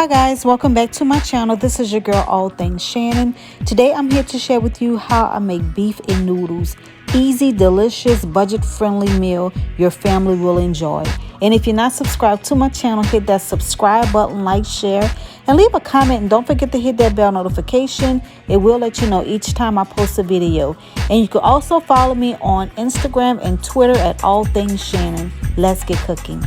Hi guys, welcome back to my channel. This is your girl All Things Shannon. Today I'm here to share with you how I make beef and noodles. Easy, delicious, budget-friendly meal your family will enjoy. And if you're not subscribed to my channel, hit that subscribe button, like, share, and leave a comment. And don't forget to hit that bell notification. It will let you know each time I post a video. And you can also follow me on Instagram and Twitter at All Things Shannon. Let's get cooking.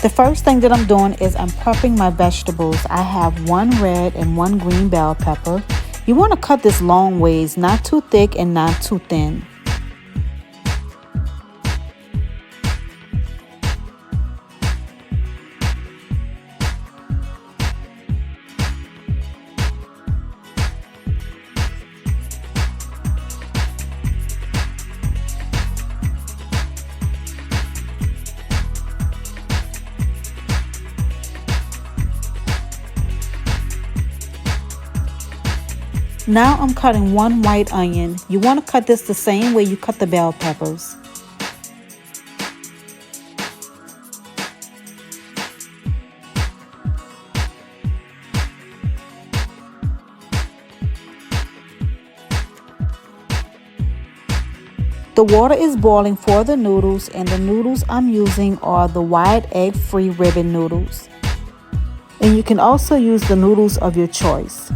The first thing that I'm doing is I'm prepping my vegetables. I have one red and one green bell pepper. You want to cut this long ways, not too thick and not too thin. Now I'm cutting one white onion. You want to cut this the same way you cut the bell peppers. The water is boiling for the noodles, and the noodles I'm using are the wide egg-free ribbon noodles. And you can also use the noodles of your choice.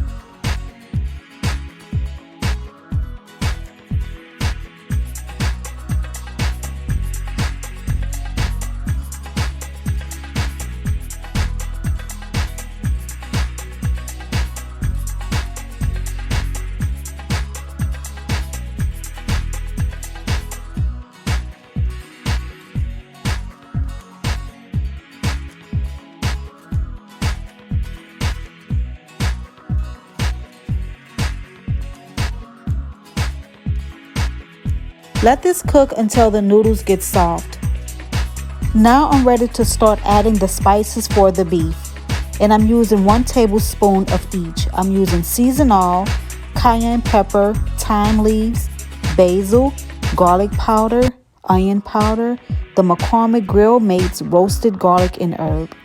Let this cook until the noodles get soft. Now I'm ready to start adding the spices for the beef. And I'm using 1 tablespoon of each. I'm using seasoned all, cayenne pepper, thyme leaves, basil, garlic powder, onion powder, the McCormick Grill Mates roasted garlic and herb.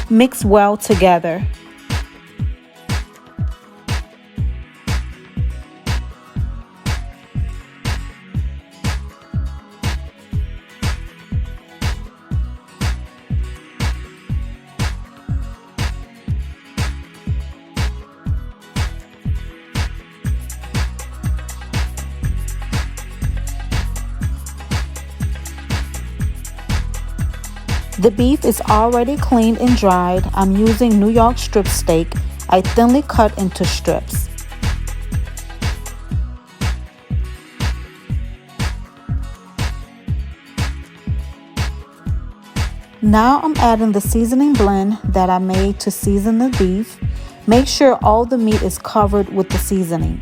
Mix well together. The beef is already cleaned and dried. I'm using New York strip steak. I thinly cut into strips. Now I'm adding the seasoning blend that I made to season the beef. Make sure all the meat is covered with the seasoning.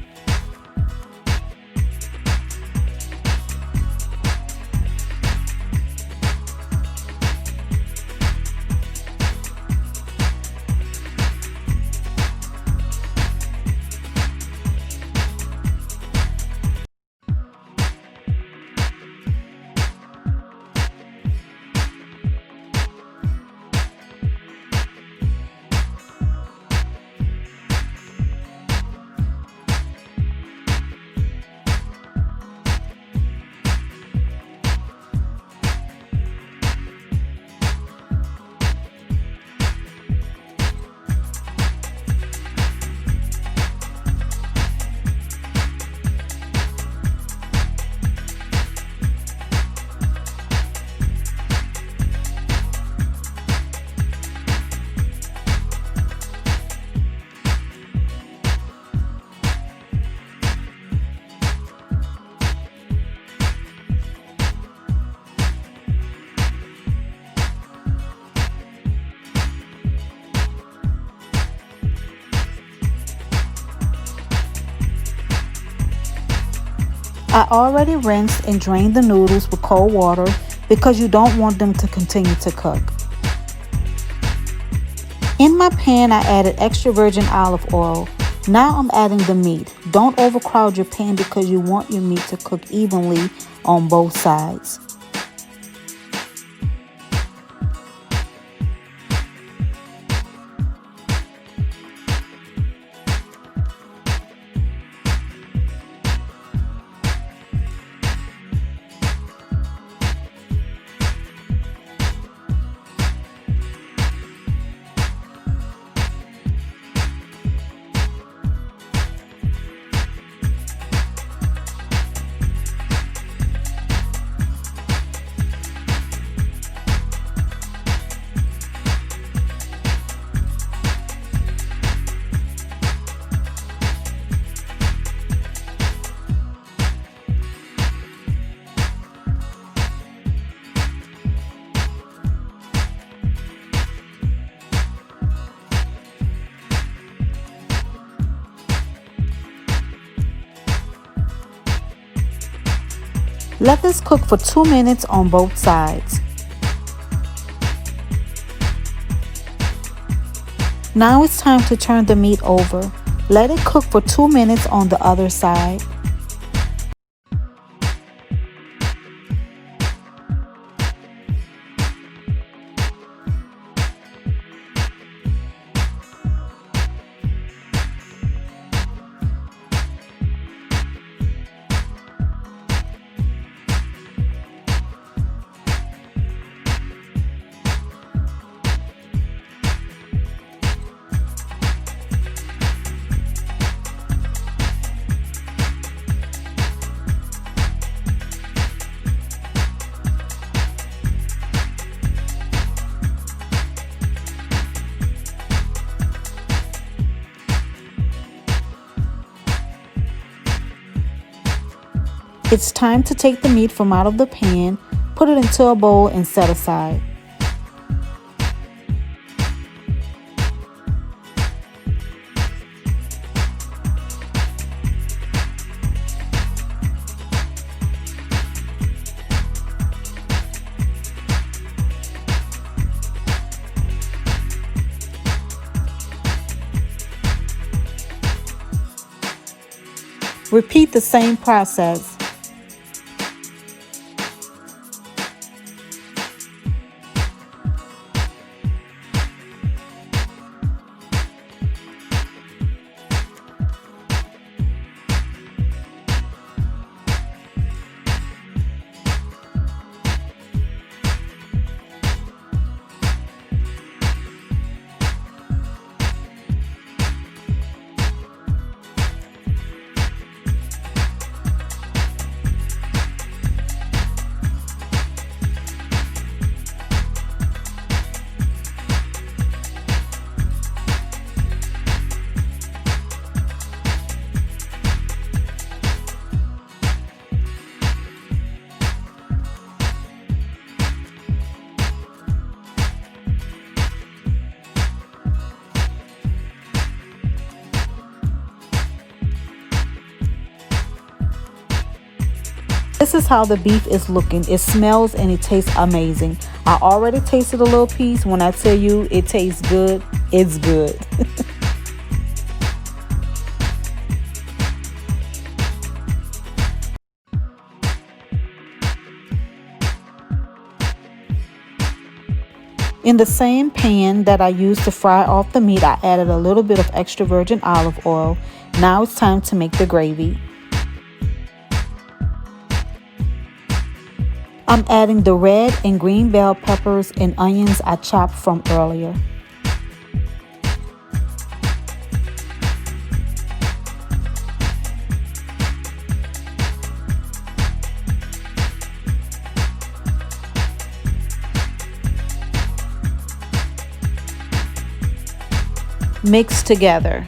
I already rinsed and drained the noodles with cold water because you don't want them to continue to cook. In my pan, I added extra virgin olive oil. Now I'm adding the meat. Don't overcrowd your pan because you want your meat to cook evenly on both sides. Let this cook for 2 minutes on both sides. Now it's time to turn the meat over. Let it cook for 2 minutes on the other side. It's time to take the meat from out of the pan, put it into a bowl and set aside. Repeat the same process. This is how the beef is looking. It smells and it tastes amazing. I already tasted a little piece. When I tell you it tastes good, it's good. In the same pan that I used to fry off the meat, I added a little bit of extra virgin olive oil. Now it's time to make the gravy. I'm adding the red and green bell peppers and onions I chopped from earlier. Mix together.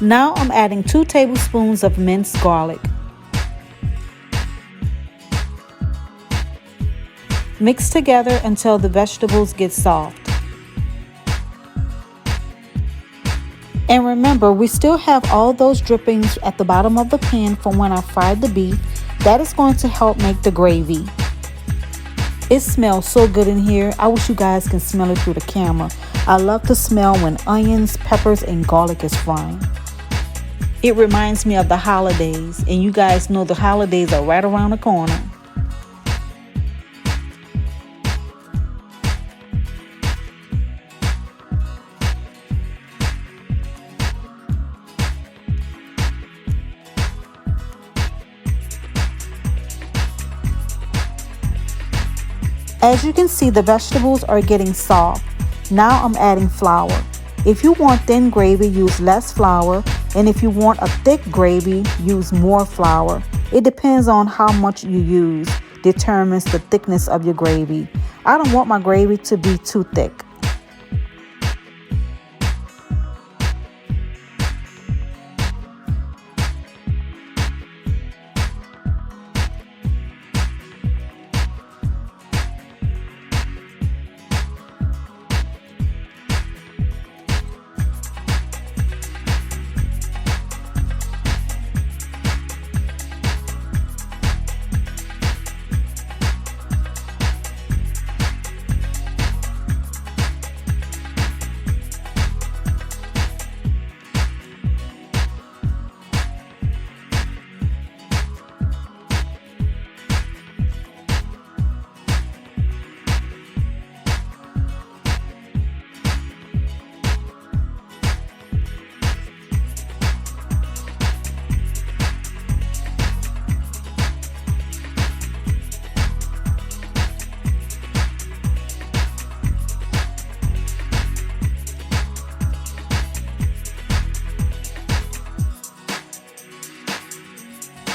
Now I'm adding 2 tablespoons of minced garlic. Mix together until the vegetables get soft. And remember, we still have all those drippings at the bottom of the pan from when I fried the beef. That is going to help make the gravy. It smells so good in here. I wish you guys can smell it through the camera. I love to smell when onions, peppers, and garlic is frying. It reminds me of the holidays, and you guys know the holidays are right around the corner. As you can see, the vegetables are getting soft. Now I'm adding flour. If you want thin gravy, use less flour, and if you want a thick gravy, use more flour. It depends on how much you use, determines the thickness of your gravy. I don't want my gravy to be too thick.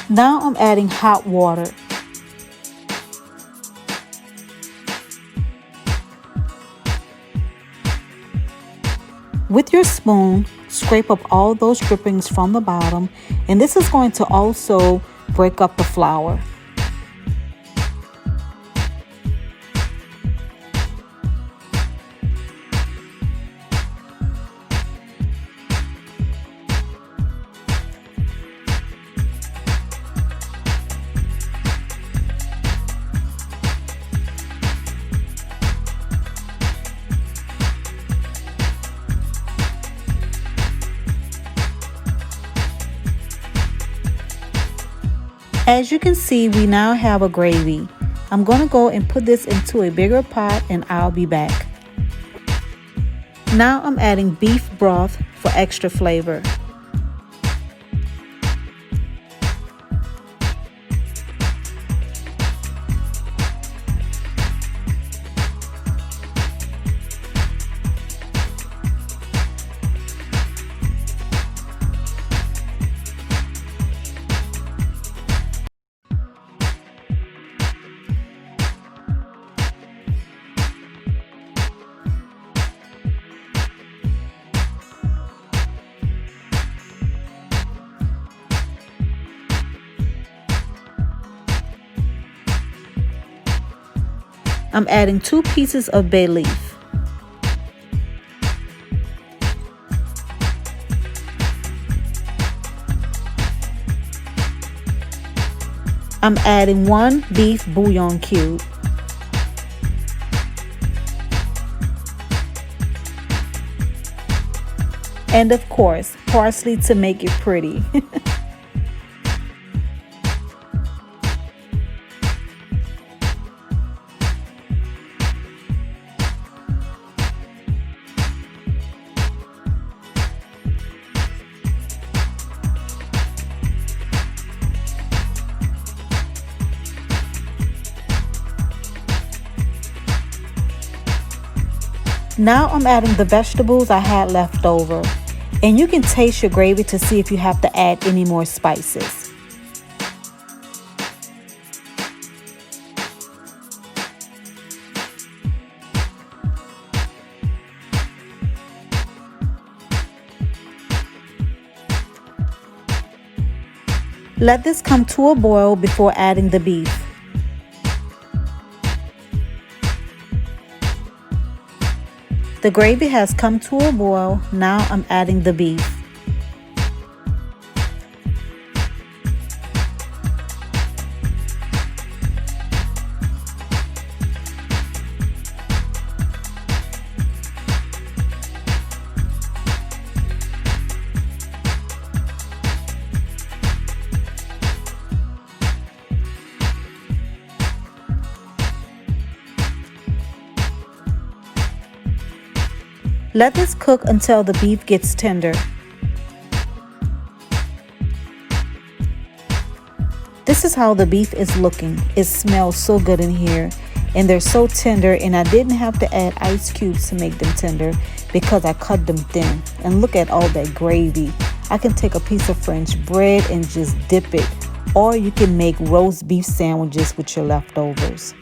Now I'm adding hot water. With your spoon, scrape up all those drippings from the bottom, and this is going to also break up the flour. As you can see, we now have a gravy. I'm going to go and put this into a bigger pot and I'll be back. Now I'm adding beef broth for extra flavor. I'm adding 2 pieces of bay leaf. I'm adding 1 beef bouillon cube. And of course, parsley to make it pretty. Now I'm adding the vegetables I had left over, and you can taste your gravy to see if you have to add any more spices. Let this come to a boil before adding the beef. The gravy has come to a boil. Now I'm adding the beef. Let this cook until the beef gets tender. This is how the beef is looking. It smells so good in here, and they're so tender, and I didn't have to add ice cubes to make them tender because I cut them thin. And look at all that gravy. I can take a piece of French bread and just dip it, or you can make roast beef sandwiches with your leftovers.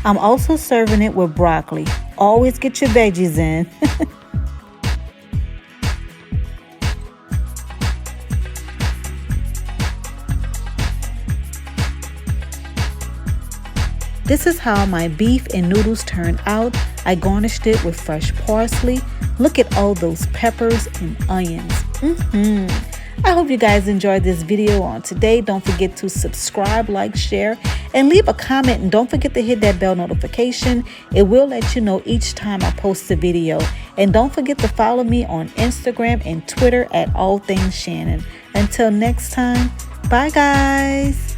I'm also serving it with broccoli. Always get your veggies in. This is how my beef and noodles turned out. I garnished it with fresh parsley. Look at all those peppers and onions. I hope you guys enjoyed this video on today. Don't forget to subscribe, like, share, and leave a comment. And don't forget to hit that bell notification. It will let you know each time I post a video. And don't forget to follow me on Instagram and Twitter at All Things Shannon. Until next time, bye guys.